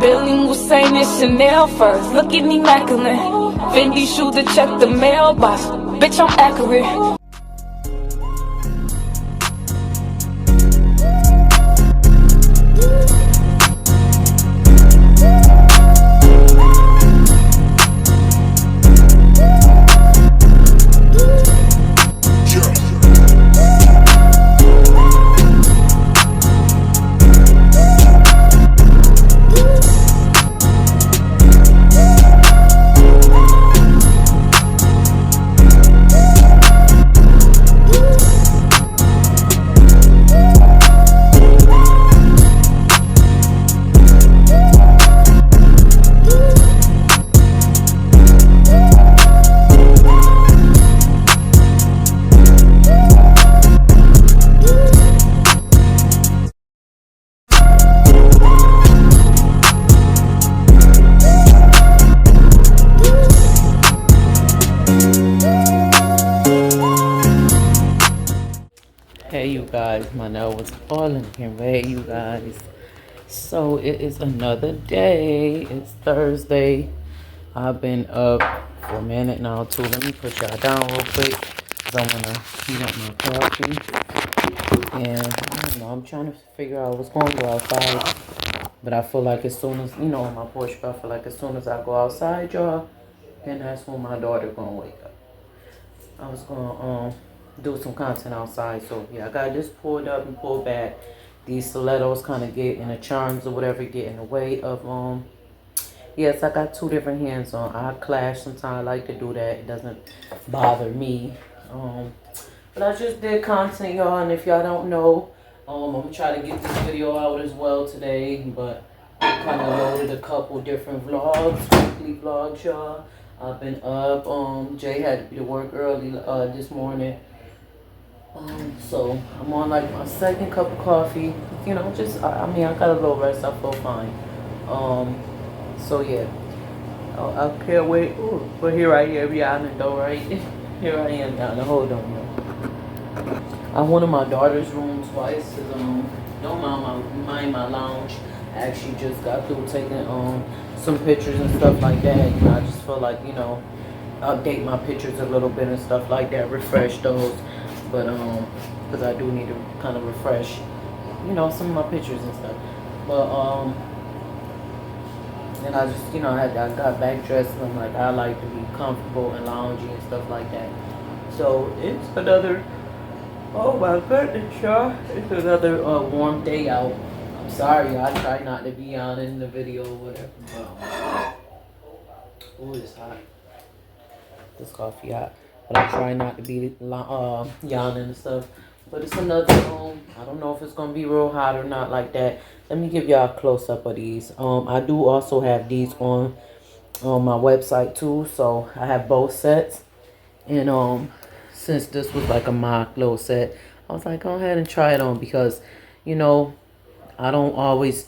Billing Hussein and Chanel first, looking immaculate. Fendi shoes to check the mailbox, bitch I'm accurate. Hey you guys, my nail was falling away, you guys. So it is another day. It's Thursday. I've been up for a minute now too. Let me put y'all down real quick because I want to heat up my coffee. And I don't know, I'm trying to figure out what's going to go outside. But I feel like as soon as, on my porch, but I feel like as soon as I go outside, y'all, then that's when my daughter going to wake up. I was going to do some content outside. So, yeah, I got this pulled up and pulled back. These stilettos kind of get in the charms or whatever, get in the way of, yes, I got two different hands on. I clash sometimes. I like to do that. It doesn't bother me. But I just did content, y'all. And if y'all don't know, I'm going to try to get this video out as well today. But I kind of loaded a couple different vlogs, weekly vlogs, y'all. I've been up. Jay had to be to work early this morning. So I'm on like my second cup of coffee. I got a little rest. I feel fine. So yeah. I can't wait. Ooh, but here I am, y'all know, right? Here I am now. Now hold on, y'all. I went in my daughter's room twice. Don't mind my lounge. I actually just got through taking some pictures and stuff like that. I just feel like update my pictures a little bit and stuff like that, refresh those. But because I do need to kind of refresh, some of my pictures and stuff. But and I just I got back dressed and I'm like I like to be comfortable and loungy and stuff like that. So it's another. Oh my goodness, y'all. It's another warm day out. I'm sorry, I try not to be on in the video or whatever. Oh, it's hot. This coffee hot. But I try not to be yawning and stuff. But it's another, I don't know if it's going to be real hot or not like that. Let me give y'all a close-up of these. I do also have these on my website too. So I have both sets. And since this was like a mock little set, I was like, go ahead and try it on because, I don't always,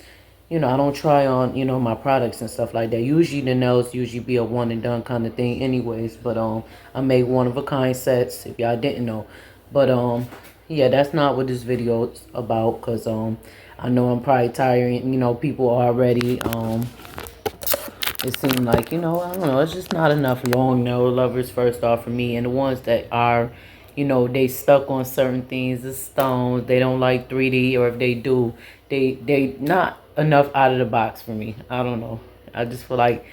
I don't try on, my products and stuff like that. Usually the nails usually be a one and done kind of thing anyways. But I made one of a kind sets if y'all didn't know. But yeah, that's not what this video is about because I know I'm probably tiring, people already. It seemed like, I don't know, it's just not enough long nail lovers first off for me. And the ones that are, they stuck on certain things, the stones, they don't like 3D, or if they do, they not enough out of the box for me. I don't know. I just feel like,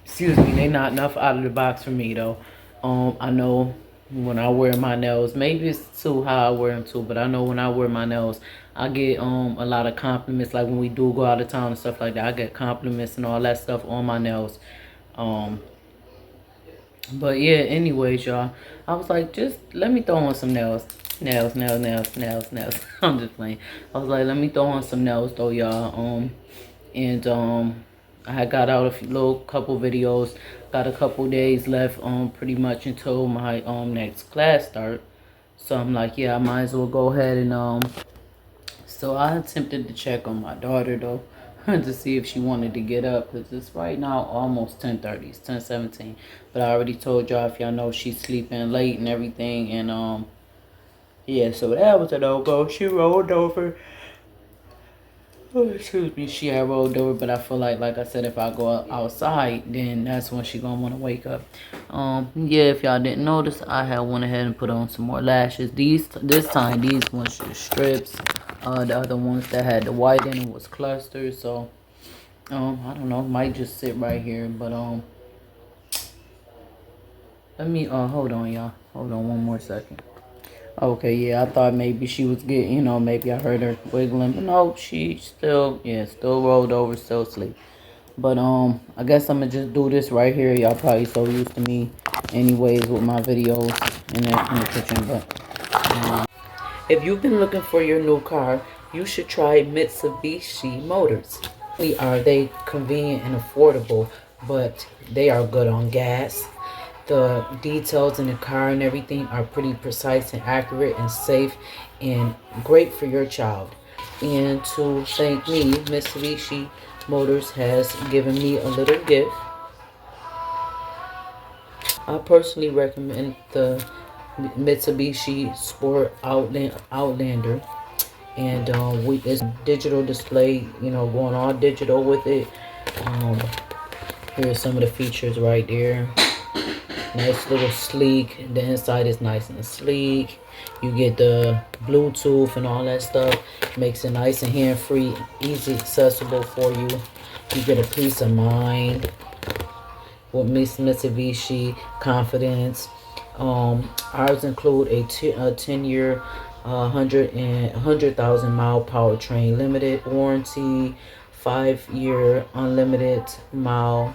excuse me, they not enough out of the box for me though. I know when I wear my nails, maybe it's too how I wear them too, but I know when I wear my nails, I get a lot of compliments. Like when we do go out of town and stuff like that, I get compliments and all that stuff on my nails. But yeah, anyways, y'all, I was like, just let me throw on some nails. Nails. I'm just playing. I was like, let me throw on some nails though, y'all. And I had got out a little couple videos. Got a couple days left pretty much until my next class start. So I'm like, yeah, I might as well go ahead and so I attempted to check on my daughter though to see if she wanted to get up because it's right now almost 10:30. It's 10:17. But I already told y'all, if y'all know, she's sleeping late and everything. And yeah, so that was a no-go. She rolled over. Oh, excuse me, she had rolled over, but I feel like I said, if I go outside, then that's when she gonna want to wake up. Yeah, if y'all didn't notice, I had went ahead and put on some more lashes. This time, these ones just strips. The other ones that had the white in it was clusters. So, I don't know, might just sit right here, but let me hold on, y'all. Hold on one more second. Okay, yeah, I thought maybe she was getting, maybe I heard her wiggling, but no, she still, yeah, still rolled over, still asleep. But I guess I'm gonna just do this right here. Y'all probably so used to me, anyways, with my videos in the kitchen. But if you've been looking for your new car, you should try Mitsubishi Motors. Not only are they convenient and affordable, but they are good on gas. The details in the car and everything are pretty precise and accurate and safe and great for your child. And to thank me, Mitsubishi Motors has given me a little gift. I personally recommend the Mitsubishi Sport Outlander, and it's digital display, going all digital with it. Here's some of the features right there. Nice little sleek. The inside is nice and sleek. You get the Bluetooth and all that stuff. Makes it nice and hand-free, easy accessible for you. You get a peace of mind with Mitsubishi Confidence. Ours include a 10-year, 100,000 mile powertrain limited warranty, 5-year unlimited mile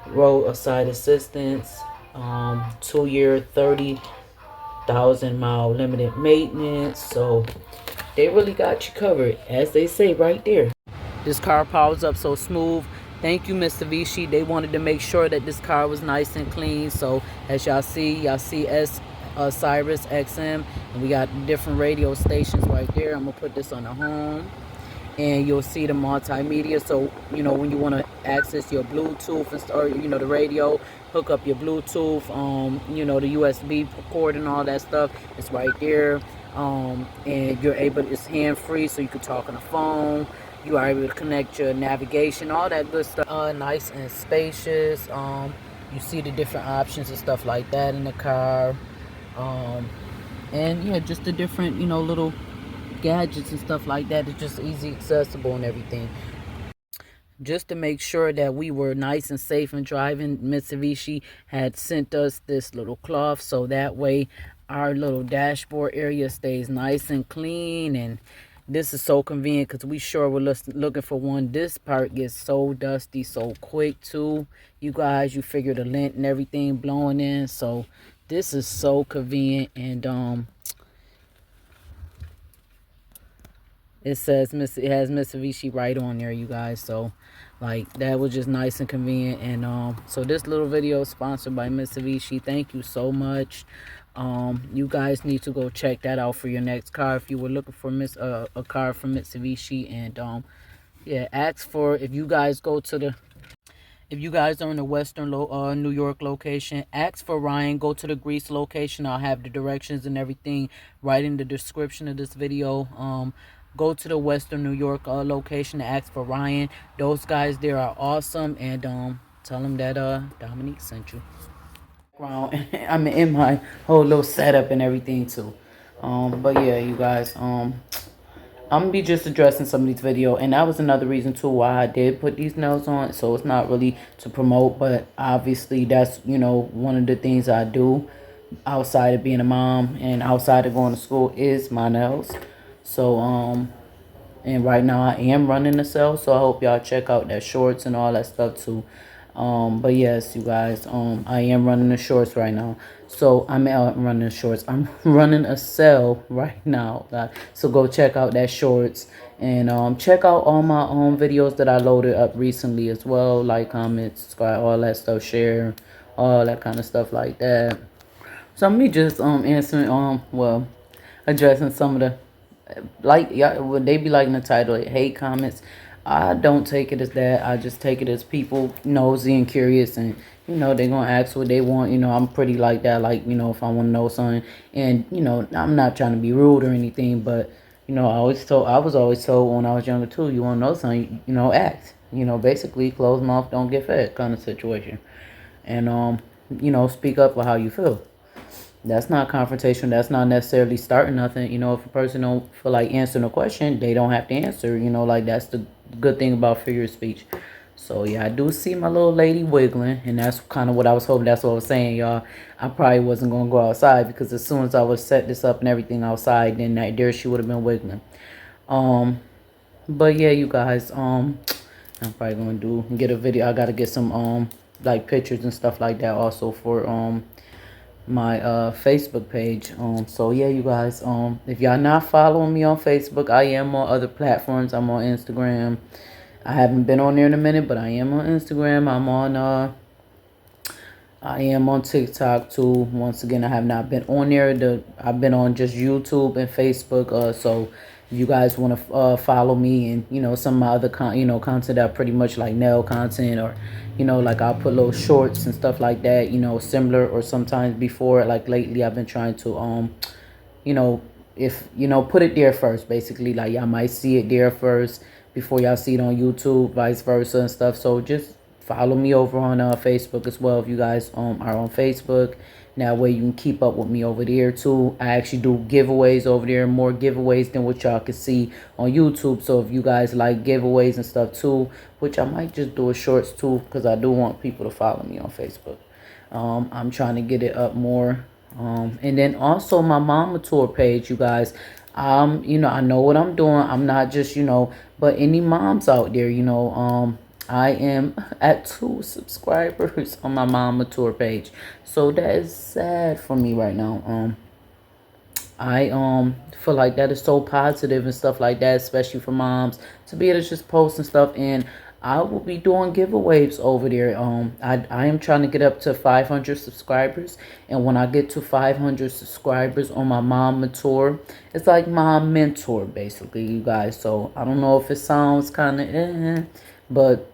roadside assistance, 2-year, 30,000 mile limited maintenance. So they really got you covered, as they say right there. This car powers up so smooth. Thank you, Mitsubishi. They wanted to make sure that this car was nice and clean. So as y'all see Sirius XM, and we got different radio stations right there. I'm gonna put this on the home, and you'll see the multimedia. So when you want to access your Bluetooth or the radio, hook up your Bluetooth, the USB cord and all that stuff, it's right there. And you're able, it's hand free, so you can talk on the phone. You are able to connect your navigation, all that good stuff. Nice and spacious. You see the different options and stuff like that in the car. And yeah, just the different little gadgets and stuff like that. It's just easy accessible and everything. Just to make sure that we were nice and safe in driving, Mitsubishi had sent us this little cloth, so that way our little dashboard area stays nice and clean. And this is so convenient because we sure were looking for one. This part gets so dusty so quick too, you guys. You figure the lint and everything blowing in, so this is so convenient. And it has Mitsubishi right on there, you guys. So like that was just nice and convenient. And so this little video is sponsored by Mitsubishi. Thank you so much. You guys need to go check that out for your next car if you were looking for a car from Mitsubishi. And yeah, ask for, if you guys are in the Western New York location, ask for Ryan. Go to the Greece location. I'll have the directions and everything right in the description of this video. Go to the Western New York location to ask for Ryan. Those guys there are awesome. And tell them that Dominique sent you. I'm in my whole little setup and everything too. But yeah, you guys, I'm gonna be just addressing some of these videos, and that was another reason too why I did put these nails on. So it's not really to promote, but obviously that's one of the things I do outside of being a mom and outside of going to school is my nails. So and right now I am running a sale, so I hope y'all check out that shorts and all that stuff too. But yes, you guys, I am running the shorts right now. So I'm running the shorts. I'm running a sale right now, guys. So go check out that shorts, and check out all my videos that I loaded up recently as well. Like, comment, subscribe, all that stuff, share, all that kind of stuff like that. So me just answering well, addressing some of the, like, yeah, would they be liking the title, hate comments? I don't take it as that. I just take it as people nosy and curious, and they're gonna ask what they want. I'm pretty like that. Like, if I want to know something, and I'm not trying to be rude or anything, but I was always told when I was younger too, you want to know something, act. Basically, closed mouth don't get fed kind of situation. And, speak up for how you feel. That's not confrontation. That's not necessarily starting nothing. If a person don't feel like answering a question, they don't have to answer. Like that's the good thing about figure of speech. So yeah, I do see my little lady wiggling, and that's kind of what I was hoping. That's what I was saying, y'all. I probably wasn't gonna go outside because as soon as I would set this up and everything outside, then there she would have been wiggling. Um, but yeah, you guys. I'm probably gonna get a video. I gotta get some like pictures and stuff like that also for my Facebook page. So yeah, you guys, if y'all not following me on Facebook, I am on other platforms. I'm on Instagram. I haven't been on there in a minute, but I am on Instagram. I am on TikTok too. Once again, I have not been on there. I've been on just YouTube and Facebook. So if you guys want to follow me and some of my other content that are pretty much like nail content, or like I'll put little shorts and stuff like that. Similar, or sometimes before, like lately I've been trying to you know, if put it there first. Basically, like y'all might see it there first before y'all see it on YouTube, vice versa and stuff. So just follow me over on Facebook as well if you guys are on Facebook. That way you can keep up with me over there too. I actually do giveaways over there, more giveaways than what y'all can see on YouTube. So if you guys like giveaways and stuff too, which I might just do a shorts too, because I do want people to follow me on Facebook. I'm trying to get it up more. And then also my Mama Tour page, you guys. I know what I'm doing. I'm not just, but any moms out there, I am at 2 subscribers on my Mama Tour page. So that is sad for me right now. I feel like that is so positive and stuff like that, especially for moms to be able to just post and stuff. And I will be doing giveaways over there. I am trying to get up to 500 subscribers, and when I get to 500 subscribers on my Mom Tour, it's like my mentor basically, you guys. So I don't know if it sounds kind of but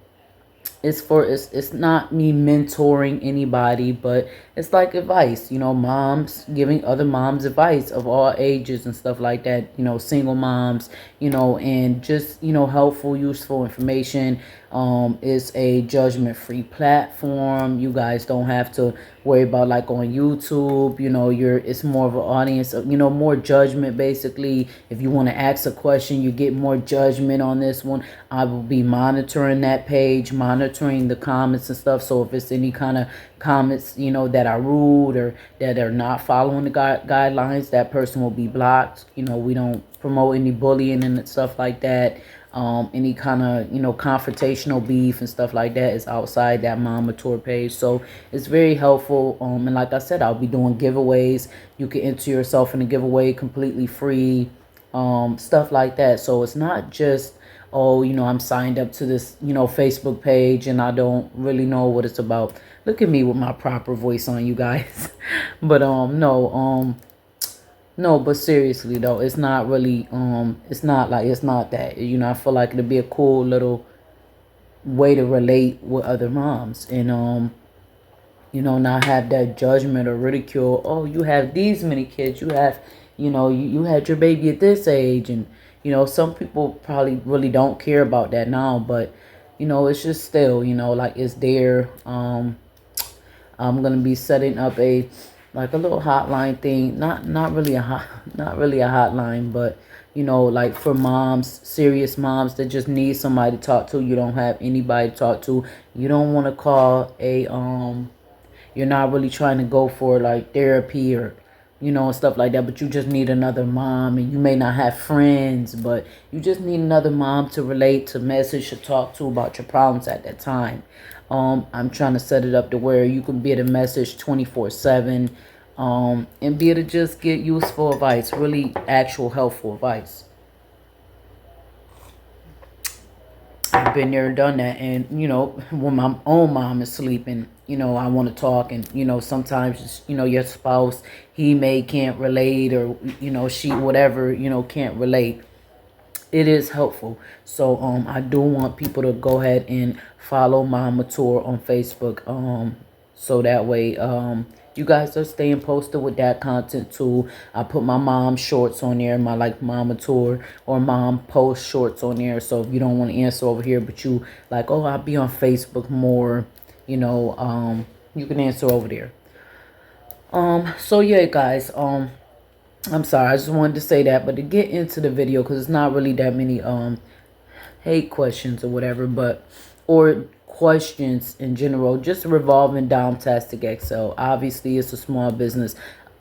it's not me mentoring anybody, but it's like advice, moms giving other moms advice of all ages and stuff like that, single moms, and just helpful, useful information. It's a judgment free platform. You guys don't have to worry about like on YouTube, it's more of an audience of, more judgment basically. If you want to ask a question, you get more judgment on this one. I will be monitoring that page, monitoring the comments and stuff. So if it's any kind of comments, that are rude or that are not following the guidelines, that person will be blocked. We don't promote any bullying and stuff like that. Any kind of confrontational beef and stuff like that is outside that Mama Tour page. So it's very helpful. And like I said, I'll be doing giveaways. You can enter yourself in a giveaway completely free, stuff like that. So it's not just, oh, I'm signed up to this Facebook page and I don't really know what it's about. Look at me with my proper voice on, you guys. But no, but seriously though, it's not really it's not that. I feel like it'd be a cool little way to relate with other moms, and not have that judgment or ridicule. Oh, you have these many kids. You have, you had your baby at this age, and some people probably really don't care about that now, but it's just still, like it's there. I'm gonna be setting up a little hotline thing. Not really a hotline, but like for moms, serious moms that just need somebody to talk to. You don't have anybody to talk to. You don't want to call a you're not really trying to go for like therapy or and stuff like that, but you just need another mom, and you may not have friends, but you just need another mom to relate, to message, to talk to about your problems at that time. I'm trying to set it up to where you can be able to message 24/7, and be able to just get useful advice, really actual helpful advice. I've been there and done that, and when my own mom is sleeping, I want to talk, and sometimes your spouse, he can't relate, or she whatever, can't relate. It is helpful. So I do want people to go ahead and follow Mama Tour on Facebook, so that way you guys are staying posted with that content too. I put my mom shorts on there, my like mama tour or mom post shorts on there. So if you don't want to answer over here, but you like, oh, I'll be on Facebook more, you know, you can answer over there. So yeah, guys, I'm sorry, I just wanted to say that, but to get into the video, because it's not really that many hate questions or whatever, but or questions in general, just revolving DomTasticXL. Obviously, it's a small business.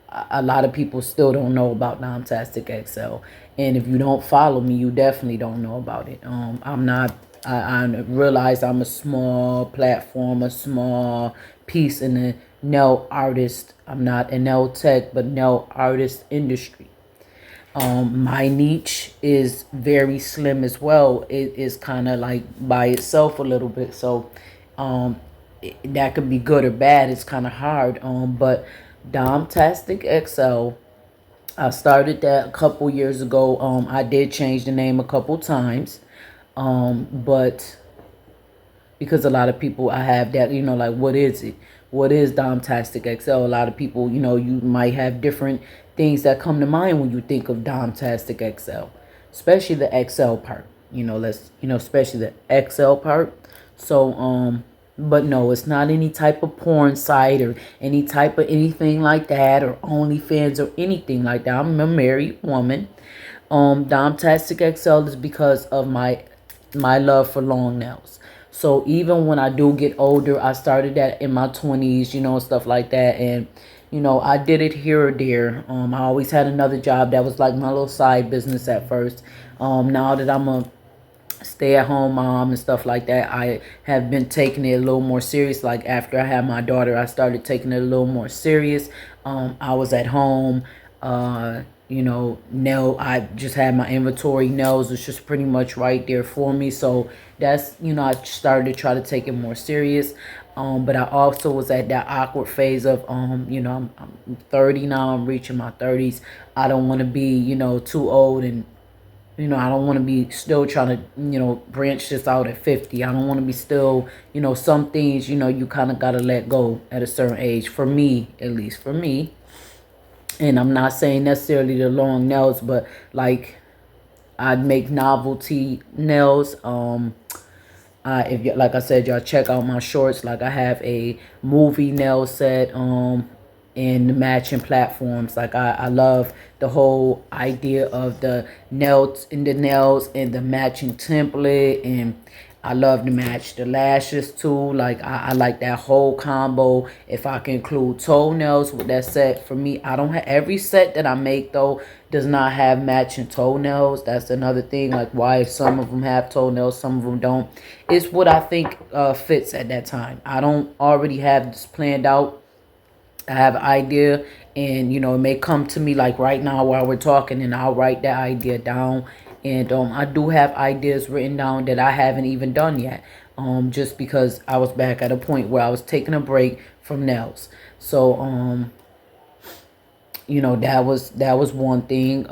A lot of people still don't know about DomTasticXL, and if you don't follow me, you definitely don't know about it. I'm not. I realize I'm a small platform, a small piece in the nail artist. I'm not a nail tech, but nail artist industry. My niche is very slim as well. It is kind of like by itself a little bit. So that could be good or bad. It's kind of hard. But Domtastic XL, I started that a couple years ago. I did change the name a couple times. But because a lot of people, I have that, you know, like, what is it? What is DomTasticXL? A lot of people, you know, you might have different things that come to mind when you think of DomTasticXL, especially the XL part, you know, especially the XL part. So, but no, it's not any type of porn site or any type of anything like that, or OnlyFans or anything like that. I'm a married woman. DomTasticXL is because of my love for long nails. So even when I do get older, I started that in my 20s, you know, stuff like that. And, you know, I did it here or there. I always had another job that was like my little side business at first. Now that I'm a stay-at-home mom and stuff like that, I have been taking it a little more serious. Like after I had my daughter, I started taking it a little more serious. I was at home, you know, I just had my inventory. Nails was just pretty much right there for me. So that's, you know, I started to try to take it more serious. But I also was at that awkward phase of, you know, I'm 30 now. I'm reaching my 30s. I don't want to be, you know, too old, and you know, I don't want to be still trying to, you know, branch this out at 50. I don't want to be still, you know, some things, you know, you kind of got to let go at a certain age. For me, at least for me. And I'm not saying necessarily the long nails, but like I'd make novelty nails. If you, like I said, y'all check out my shorts. Like I have a movie nail set in the matching platforms. Like I love the whole idea of the nails and the matching template, and I love to match the lashes too. Like I like that whole combo. If I can include toenails with that set, for me, I don't have every set that I make though does not have matching toenails. That's another thing. Like why some of them have toenails, some of them don't. It's what I think fits at that time. I don't already have this planned out. I have an idea, and you know, it may come to me like right now while we're talking, and I'll write that idea down. And I do have ideas written down that I haven't even done yet, just because I was back at a point where I was taking a break from nails. So you know, that was one thing.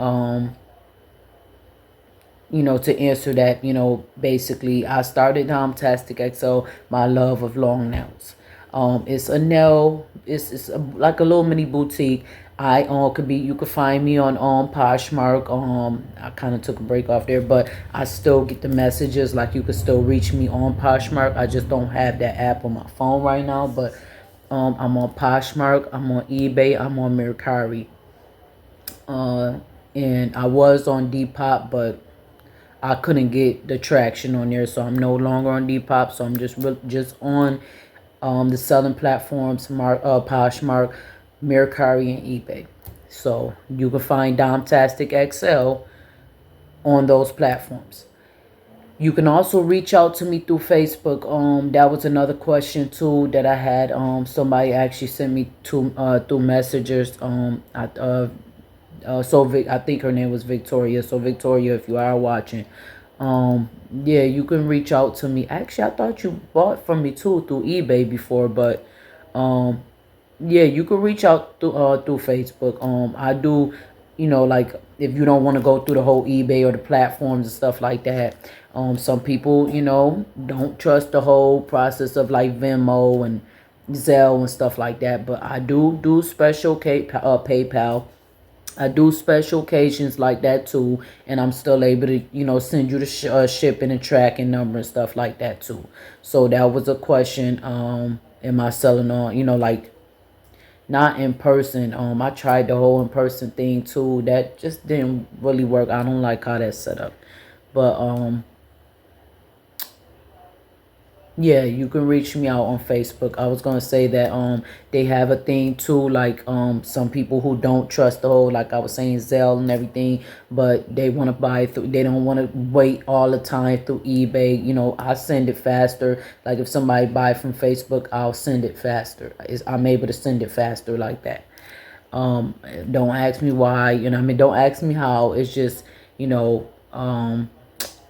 You know, to answer that, you know, basically I started DomTasticXL, my love of long nails. It's a nail, it's like a little mini boutique. I could be, you could find me on Poshmark. I kind of took a break off there, but I still get the messages. Like you could still reach me on Poshmark. I just don't have that app on my phone right now, but I'm on Poshmark, I'm on eBay, I'm on Mercari. And I was on Depop, but I couldn't get the traction on there, so I'm no longer on Depop. So I'm just on the selling platforms, Poshmark, Mercari, and eBay. So you can find DomTasticXL on those platforms. You can also reach out to me through Facebook. That was another question too that I had. Somebody actually sent me through messages. I think her name was Victoria. So Victoria, if you are watching, yeah, you can reach out to me. Actually, I thought you bought from me too through eBay before, but yeah, you can reach out through Facebook. I do, you know, like if you don't want to go through the whole eBay or the platforms and stuff like that. Some people, you know, don't trust the whole process of like Venmo and Zelle and stuff like that. But I do special PayPal. I do special occasions like that too, and I'm still able to, send you the shipping and tracking number and stuff like that too. So that was a question. Am I selling on, like not in person? I tried the whole in person thing too. That just didn't really work. I don't like how that's set up, but yeah, you can reach me out on Facebook. I was gonna say that they have a thing too, like some people who don't trust the whole, like I was saying, Zelle and everything, but they want to buy through. They don't want to wait all the time through eBay. I send it faster. Like if somebody buy from Facebook, I'll send it faster. I'm able to send it faster like that. Don't ask me why. Don't ask me how. It's just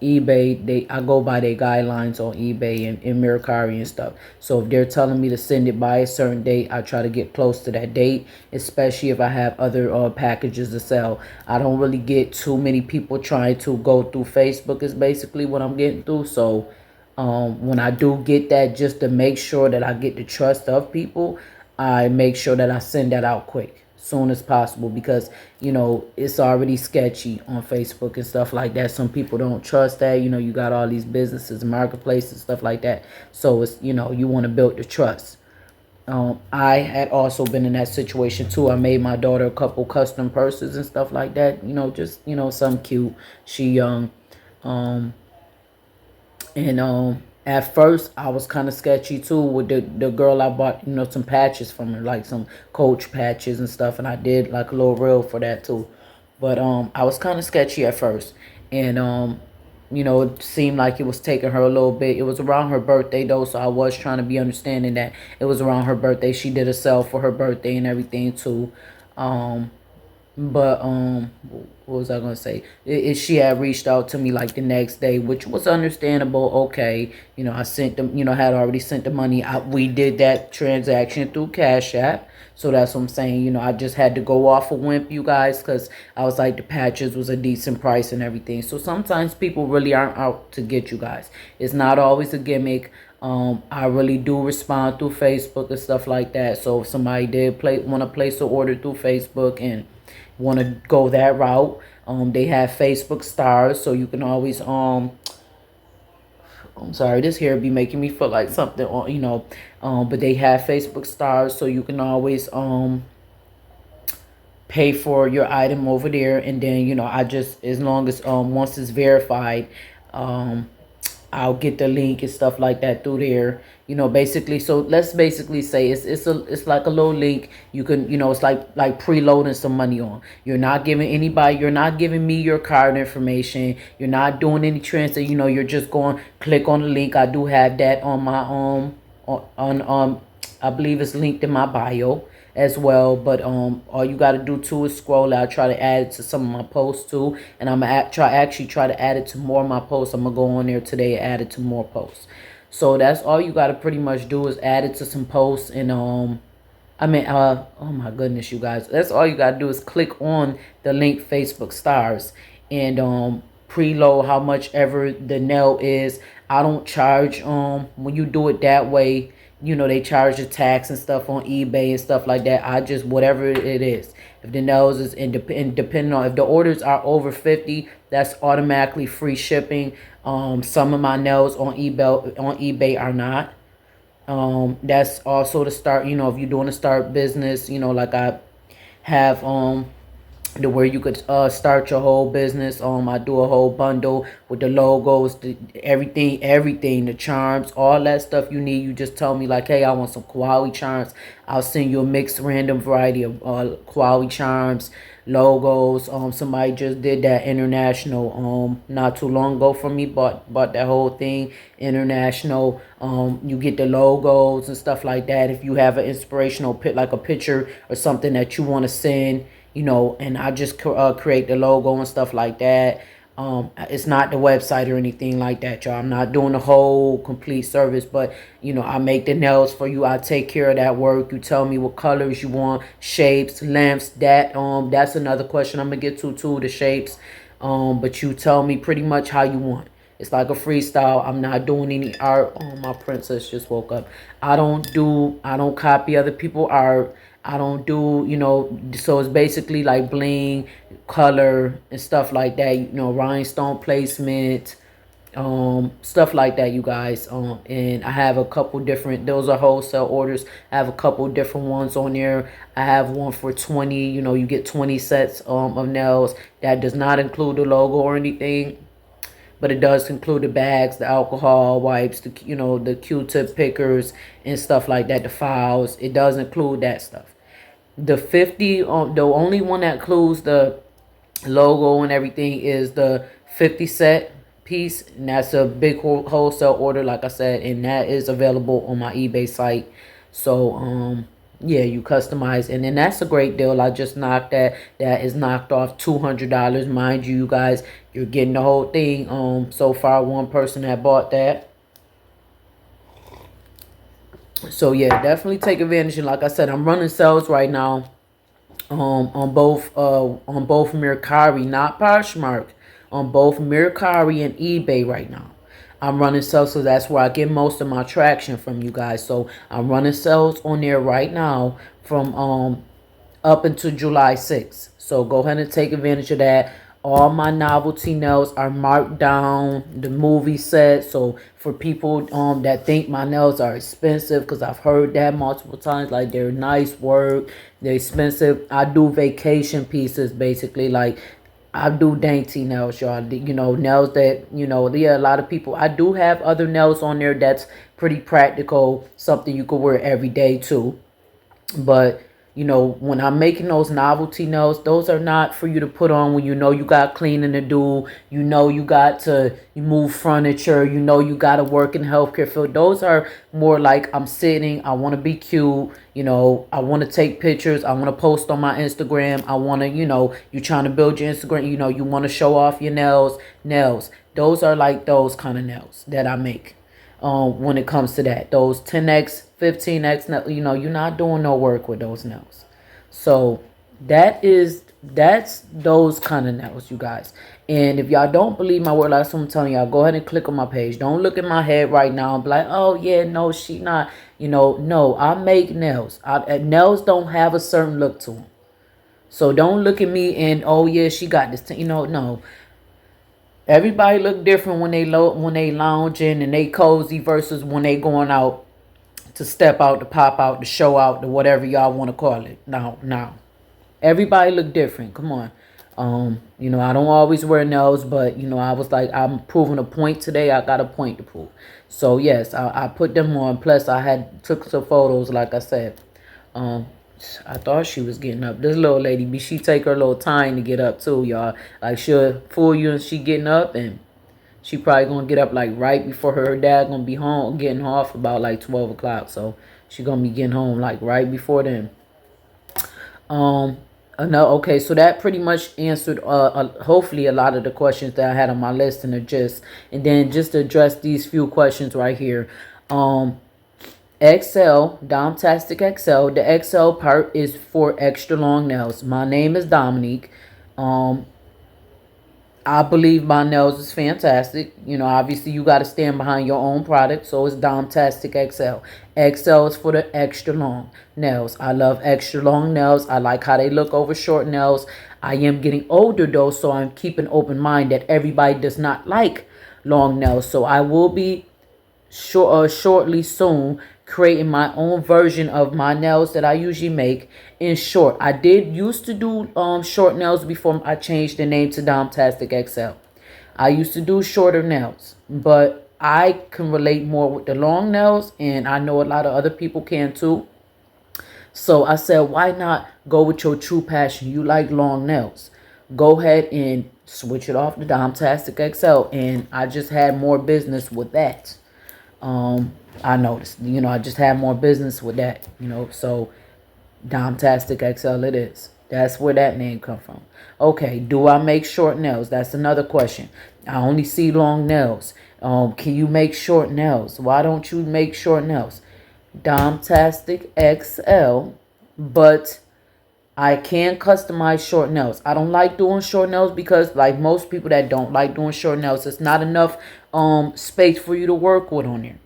eBay, I go by their guidelines on eBay and Mercari and stuff. So if they're telling me to send it by a certain date, I try to get close to that date, especially if I have other packages to sell. I don't really get too many people trying to go through Facebook is basically what I'm getting through. So when I do get that, just to make sure that I get the trust of people, I make sure that I send that out quick, soon as possible, because it's already sketchy on Facebook and stuff like that. Some people don't trust that. You got all these businesses, marketplaces, stuff like that. So it's you want to build the trust. I had also been in that situation too. I made my daughter a couple custom purses and stuff like that. Just something cute. She young. And at first I was kind of sketchy too with the girl. I bought some patches from her, like some Coach patches and stuff, and I did like a little reel for that too. But I was kind of sketchy at first, and it seemed like it was taking her a little bit. It was around her birthday though, so I was trying to be understanding that it was around her birthday. She did a sale for her birthday and everything too. But what was I gonna say? She had reached out to me like the next day, which was understandable. Okay, I sent them. Had already sent the money. We did that transaction through Cash App, so that's what I'm saying. I just had to go off a wimp, you guys, because I was like the patches was a decent price and everything. So sometimes people really aren't out to get you guys. It's not always a gimmick. I really do respond through Facebook and stuff like that. So if somebody did want to place an order through Facebook and want to go that route, they have Facebook stars, so you can always I'm sorry, this hair be making me feel like something on but they have Facebook stars, so you can always pay for your item over there. And then I just, as long as once it's verified, I'll get the link and stuff like that through there. Basically, so let's basically say it's like a little link. You can, it's like preloading some money on. You're not giving anybody, you're not giving me your card information. You're not doing any transfer. You're just going click on the link. I do have that on my on I believe it's linked in my bio as well. But all you got to do too is scroll out. Try to add it to some of my posts too, and I'm gonna actually try to add it to more of my posts. I'm gonna go on there today and add it to more posts. So that's all you got to pretty much do is add it to some posts. And oh my goodness, you guys, that's all you got to do is click on the link Facebook stars and preload how much ever the nail is. I don't charge when you do it that way. They charge the tax and stuff on eBay and stuff like that. I just, whatever it is. If the nails is depending on if the orders are over 50, that's automatically free shipping. Some of my nails on eBay are not. That's also to start, if you're doing a start business, like I have to where you could start your whole business. I do a whole bundle with the logos, everything, the charms, all that stuff you need. You just tell me like, hey, I want some quality charms. I'll send you a mixed random variety of quality charms, logos. Somebody just did that international not too long ago for me. Bought that whole thing international. You get the logos and stuff like that. If you have an inspirational like a picture or something that you want to send, and I just create the logo and stuff like that. It's not the website or anything like that, y'all. I'm not doing the whole complete service, but I make the nails for you. I take care of that work. You tell me what colors you want, shapes, lengths. That's another question I'm gonna get to too, the shapes. But you tell me pretty much how you want. It's like a freestyle. I'm not doing any art. Oh, my princess just woke up. I don't copy other people's art. I don't do, so it's basically like bling, color, and stuff like that. Rhinestone placement, stuff like that, you guys. And I have a couple different, those are wholesale orders. I have a couple different ones on there. I have one for 20. You get 20 sets of nails. That does not include the logo or anything, but it does include the bags, the alcohol wipes, the Q-tip pickers and stuff like that, the files. It does include that stuff. The 50, the only one that includes the logo and everything is the 50 set piece, and that's a big wholesale order, like I said, and that is available on my eBay site. So yeah, you customize, and then that's a great deal. I just knocked that is knocked off $200. Mind you, you guys, you're getting the whole thing. So far one person that bought that. So yeah, definitely take advantage. And like I said, I'm running sales right now on both Mercari, not Poshmark, on both Mercari and eBay right now. I'm running sales, so that's where I get most of my traction from, you guys. So I'm running sales on there right now from up until July 6th. So go ahead and take advantage of that. All my novelty nails are marked down, the movie set. So for people that think my nails are expensive, because I've heard that multiple times, like they're nice work, they're expensive. I do vacation pieces, basically. Like I do dainty nails, y'all. Nails that, yeah, a lot of people. I do have other nails on there that's pretty practical, something you could wear every day too. But when I'm making those novelty nails, those are not for you to put on when you got cleaning to do, you got to move furniture, you got to work in the healthcare field. Those are more like I'm sitting, I want to be cute, I want to take pictures, I want to post on my Instagram, I want to, you're trying to build your Instagram, you want to show off your nails. Those are like those kind of nails that I make. When it comes to that, those 10x, 15x, you're not doing no work with those nails. So that's those kind of nails, you guys. And if y'all don't believe my word, like I'm telling y'all, go ahead and click on my page. Don't look at my head right now and be like, oh yeah, no, she not, no, I make nails. Nails don't have a certain look to them. So don't look at me and, oh yeah, she got this, no. Everybody look different when they lounging and they cozy versus when they going out to step out, to pop out, to show out, to whatever y'all want to call it. Now, everybody look different. Come on. I don't always wear nails, but I was like, I'm proving a point today. I got a point to prove. So yes, I put them on. Plus, I had took some photos, like I said. I thought she was getting up. This little lady, she take her little time to get up too, y'all. Like she'll fool you and she getting up, and she probably gonna get up like right before her dad gonna be home, getting off about like 12 o'clock. So she gonna be getting home like right before then. No, okay, so that pretty much answered hopefully a lot of the questions that I had on my list and and then just to address these few questions right here. XL, DomTasticXL. The XL part is for extra long nails. My name is Dominique. I believe my nails is fantastic. Obviously you got to stand behind your own product. So it's DomTasticXL. XL is for the extra long nails. I love extra long nails. I like how they look over short nails. I am getting older though, so I'm keeping open mind that everybody does not like long nails. So I will be shortly soon creating my own version of my nails that I usually make in short. I did used to do short nails before I changed the name to DomTasticXL. I used to do shorter nails, but I can relate more with the long nails, and I know a lot of other people can too. So I said, why not go with your true passion? You like long nails. Go ahead and switch it off to DomTasticXL, and I just had more business with that. I noticed, I just have more business with that, so DomTasticXL it is. That's where that name come from. Okay, do I make short nails? That's another question. I only see long nails. Can you make short nails? Why don't you make short nails? DomTasticXL, but I can customize short nails. I don't like doing short nails because, like most people that don't like doing short nails, it's not enough space for you to work with on there.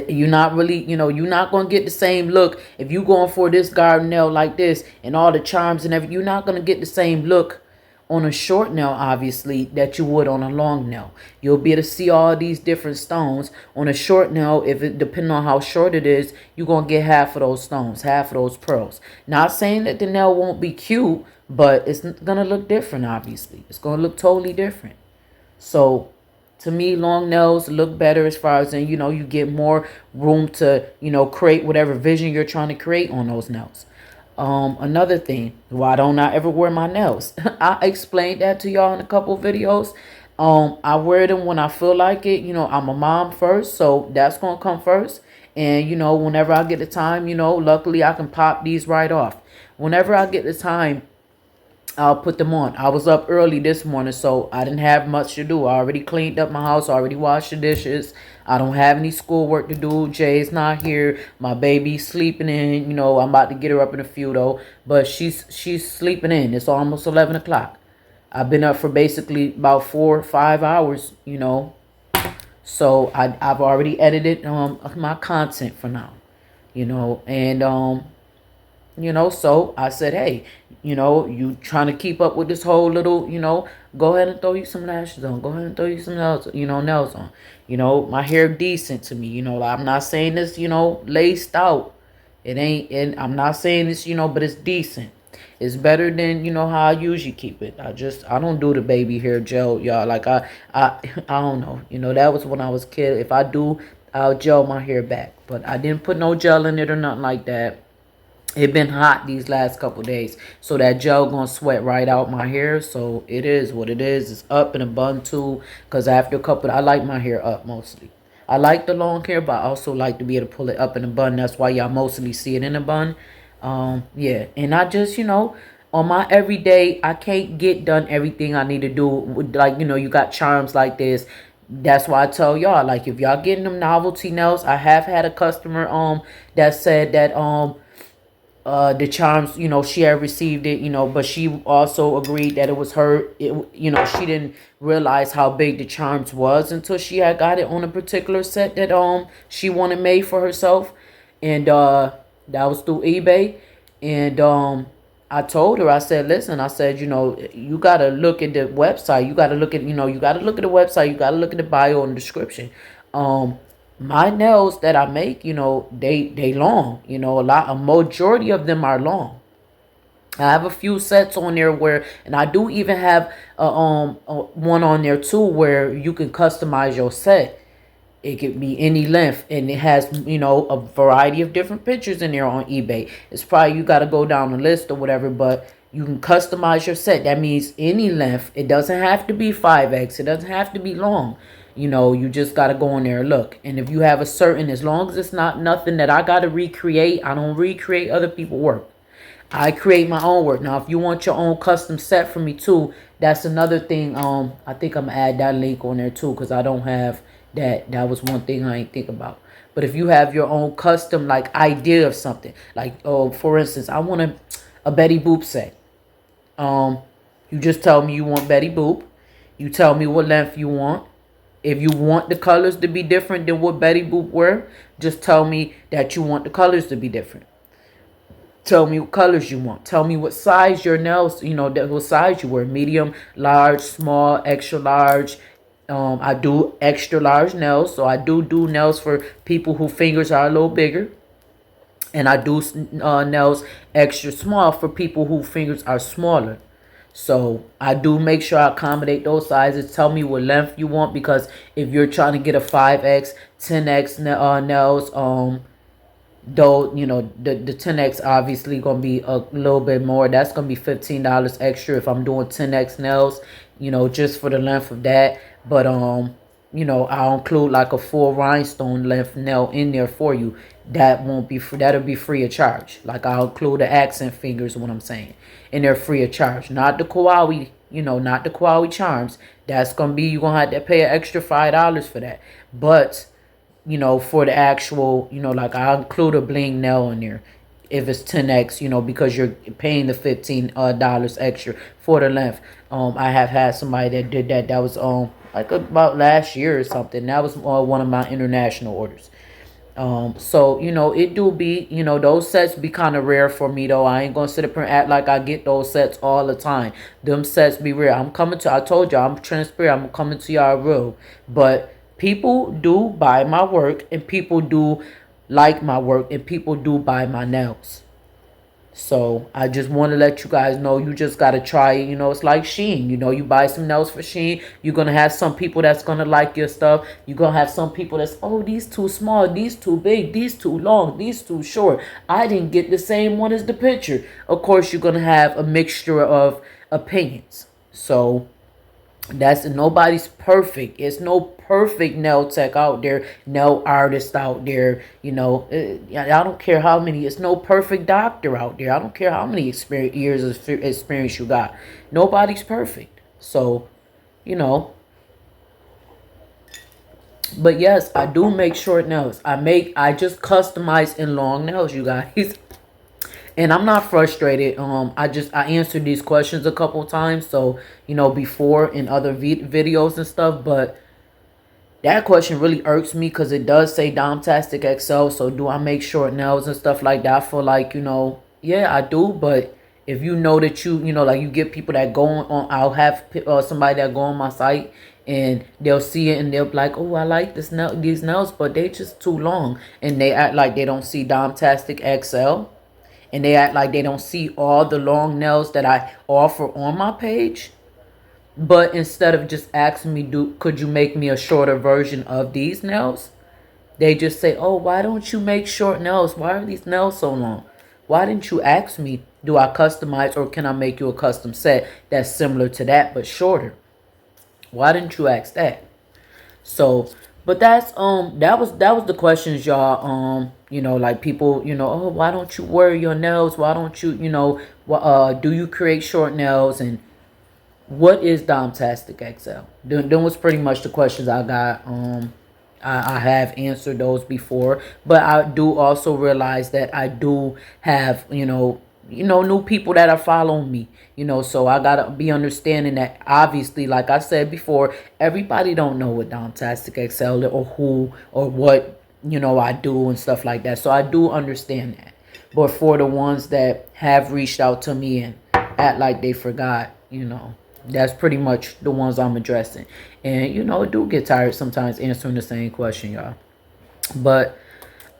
You're not really, you're not going to get the same look if you going for this garden nail like this and all the charms and everything. You're not going to get the same look on a short nail, obviously, that you would on a long nail. You'll be able to see all these different stones on a short nail. If it depending on how short it is, you're going to get half of those stones, half of those pearls. Not saying that the nail won't be cute, but it's going to look different, obviously. It's going to look totally different. So to me, long nails look better as far as, you get more room to, create whatever vision you're trying to create on those nails. Another thing, why don't I ever wear my nails? I explained that to y'all in a couple videos. I wear them when I feel like it. I'm a mom first, so that's going to come first. And, whenever I get the time, luckily I can pop these right off. Whenever I get the time, I'll put them on. I was up early this morning, so I didn't have much to do. I already cleaned up my house, already washed the dishes. I don't have any schoolwork to do. Jay's not here. My baby's sleeping in. I'm about to get her up in a few though, but she's sleeping in. It's almost 11 o'clock. I've been up for basically about 4 or 5 hours. So I've already edited my content for now. And so I said, hey, you trying to keep up with this whole little, go ahead and throw you some lashes on. Go ahead and throw you some nails, nails on. My hair decent to me. I'm not saying this, laced out. It ain't, and I'm not saying this, but it's decent. It's better than, how I usually keep it. I don't do the baby hair gel, y'all. Like, I don't know. That was when I was a kid. If I do, I'll gel my hair back. But I didn't put no gel in it or nothing like that. It been hot these last couple days, so that gel gonna sweat right out my hair. So it is what it is. It's up in a bun too, because after a couple, I like my hair up mostly. I like the long hair, but I also like to be able to pull it up in a bun. That's why y'all mostly see it in a bun. Yeah, and I just, on my everyday, I can't get done everything I need to do. Like, you got charms like this. That's why I tell y'all, like, if y'all getting them novelty nails, I have had a customer that said that the charms, she had received it, but she also agreed that it was her, she didn't realize how big the charms was until she had got it on a particular set that she wanted made for herself. And that was through eBay. And I told her, I said, listen, I said, you got to look at the website. You got to look at, you got to look at the website. You got to look at the bio and description. My nails that I make, they long. A majority of them are long. I have a few sets on there where, and I do even have one on there too where you can customize your set. It could be any length, and it has, a variety of different pictures in there on eBay. It's probably, you got to go down the list or whatever, but you can customize your set. That means any length. It doesn't have to be 5X. It doesn't have to be long. You just got to go in there and look. And if you have a certain, as long as it's not nothing that I got to recreate, I don't recreate other people's work. I create my own work. Now, if you want your own custom set for me too, that's another thing. I think I'm going to add that link on there too, because I don't have that. That was one thing I ain't think about. But if you have your own custom, like, idea of something, like, for instance, I want a Betty Boop set. You just tell me you want Betty Boop. You tell me what length you want. If you want the colors to be different than what Betty Boop were, just tell me that you want the colors to be different. Tell me what colors you want. Tell me what size your nails, what size you wear. Medium, large, small, extra large. I do extra large nails. So I do nails for people whose fingers are a little bigger. And I do nails extra small for people whose fingers are smaller. So I do make sure I accommodate those sizes. Tell me what length you want, because if you're trying to get a 5X, 10X nails, though, the 10X obviously going to be a little bit more. That's going to be $15 extra if I'm doing 10X nails, just for the length of that. But, I'll include like a full rhinestone length nail in there for you. That won't be free. That'll be free of charge. Like, I'll include the accent fingers, what I'm saying. And they're free of charge. Not the kawaii, not the kawaii charms. That's going to be, you're going to have to pay an extra $5 for that. But, for the actual, like, I'll include a bling nail in there. if it's 10x, because you're paying the $15 extra for the length. I have had somebody that did that. That was like about last year or something. That was one of my international orders. So it do be, those sets be kind of rare for me though. I ain't gonna sit up and act like I get those sets all the time. Them sets be rare. I told y'all, I'm transparent. I'm coming to y'all real. But people do buy my work, and people do like my work, and people do buy my nails. So I just want to let you guys know, you just got to try it. It's like Shein. You buy some nails for Shein. You're going to have some people that's going to like your stuff. You're going to have some people that's, oh, these too small, these too big, these too long, these too short. I didn't get the same one as the picture. Of course, you're going to have a mixture of opinions. So that's, nobody's perfect. It's no perfect nail tech out there, nail artist out there. I don't care how many. It's no perfect doctor out there. I don't care how many years of experience you got. Nobody's perfect. So, but yes, I do make short nails. I just customize in long nails, you guys. And I'm not frustrated. I answered these questions a couple times. So, before in other videos and stuff. But that question really irks me because it does say DomTasticXL. So do I make short nails and stuff like that? I feel like, yeah, I do. But if you know that like you get people that go on, I'll have somebody that go on my site and they'll see it and they'll be like, oh, I like these nails, but they just too long. And they act like they don't see DomTasticXL. And they act like they don't see all the long nails that I offer on my page. But instead of just asking me, could you make me a shorter version of these nails? They just say, oh, why don't you make short nails? Why are these nails so long? Why didn't you ask me, do I customize or can I make you a custom set that's similar to that but shorter? Why didn't you ask that? So, but that's that was the questions, y'all. Like people, oh, why don't you wear your nails? Why don't you, do you create short nails? And what is DomTasticXL? Them was pretty much the questions I got. I have answered those before, but I do also realize that I do have, new people that are following me, so I gotta be understanding that obviously, like I said before, everybody don't know what DomTasticXL or who or what, I do and stuff like that. So I do understand that. But for the ones that have reached out to me and act like they forgot, that's pretty much the ones I'm addressing. And, it do get tired sometimes answering the same question, y'all. But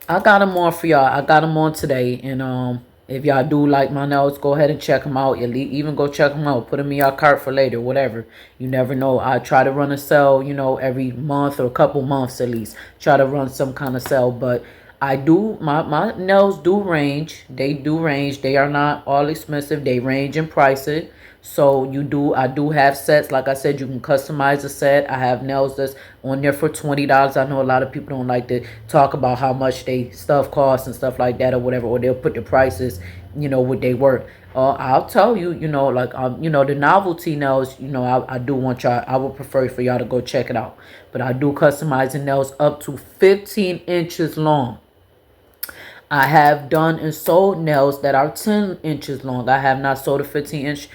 I got them on for y'all. I got them on today. And if y'all do like my nails, go ahead and check them out. Even go check them out. Put them in your cart for later, whatever. You never know. I try to run a sale, every month or a couple months at least. Try to run some kind of sale. But I do, my nails do range. They do range. They are not all expensive. They range in prices. So I do have sets. Like I said, you can customize a set. I have nails that's on there for $20. I know a lot of people don't like to talk about how much they stuff costs and stuff like that or whatever, or they'll put the prices, what they worth. I'll tell you, like, the novelty nails, I do want y'all, I would prefer for y'all to go check it out. But I do customizing nails up to 15 inches long. I have done and sold nails that are 10 inches long. I have not sold a 15-inch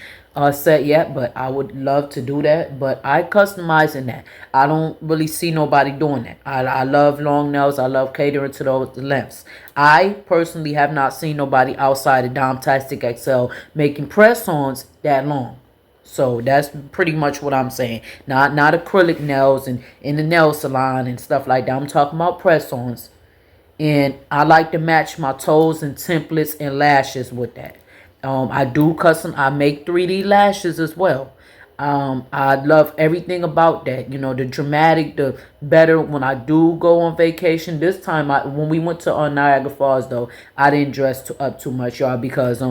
set yet, but I would love to do that. But I customize in that. I don't really see nobody doing that. I love long nails. I love catering to those lengths. I personally have not seen nobody outside of DomTasticXL making press-ons that long. So that's pretty much what I'm saying. Not acrylic nails and in the nail salon and stuff like that. I'm talking about press-ons. And I like to match my toes and templates and lashes with that. I make 3D lashes as well. I love everything about that. The dramatic, the better when I do go on vacation. This time, when we went to Niagara Falls, though, I didn't dress up too much, y'all, because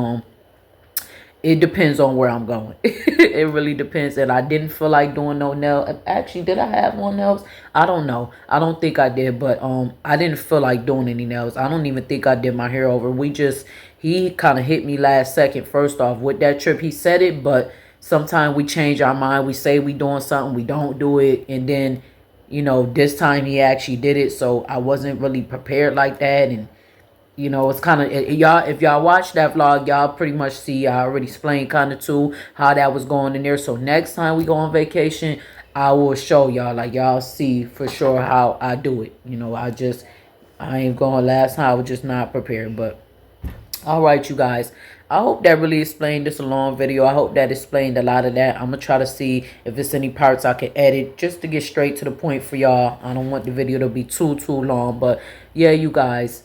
it depends on where I'm going. It really depends. And I didn't feel like doing no nail. Actually, did I have one nails? I don't know. I don't think I did. But I didn't feel like doing any nails. I don't even think I did my hair over. He kind of hit me last second. First off, with that trip, he said it. But sometimes we change our mind. We say we doing something. We don't do it. And then, this time he actually did it. So I wasn't really prepared like that. And you know, it's kind of y'all. If y'all watch that vlog, y'all pretty much see I already explained kind of too how that was going in there. So next time we go on vacation, I will show y'all, like y'all see for sure how I do it. You know, I ain't going. Last time I was just not prepared, but all right, you guys. I hope that really explained this a long video. I hope that explained a lot of that. I'm going to try to see if there's any parts I can edit just to get straight to the point for y'all. I don't want the video to be too long. But yeah, you guys.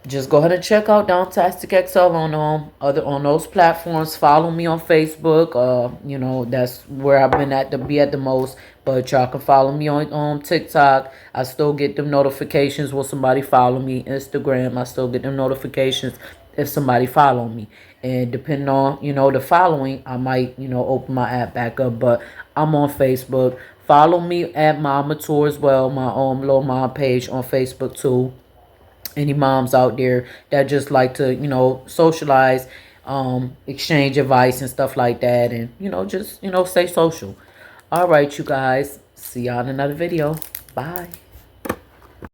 Just go ahead and check out DomTasticXL on those platforms. Follow me on Facebook. You know, that's where I've been at the most. But y'all can follow me on TikTok. I still get them notifications when somebody follow me. Instagram, I still get them notifications if somebody follow me. And depending on, you know, the following, I might, you know, open my app back up. But I'm on Facebook. Follow me at Mama Tour as well, my little mom page on Facebook too. Any moms out there that just like to, you know, socialize, exchange advice and stuff like that, and, you know, just, you know, stay social. All right, you guys. See y'all in another video. Bye.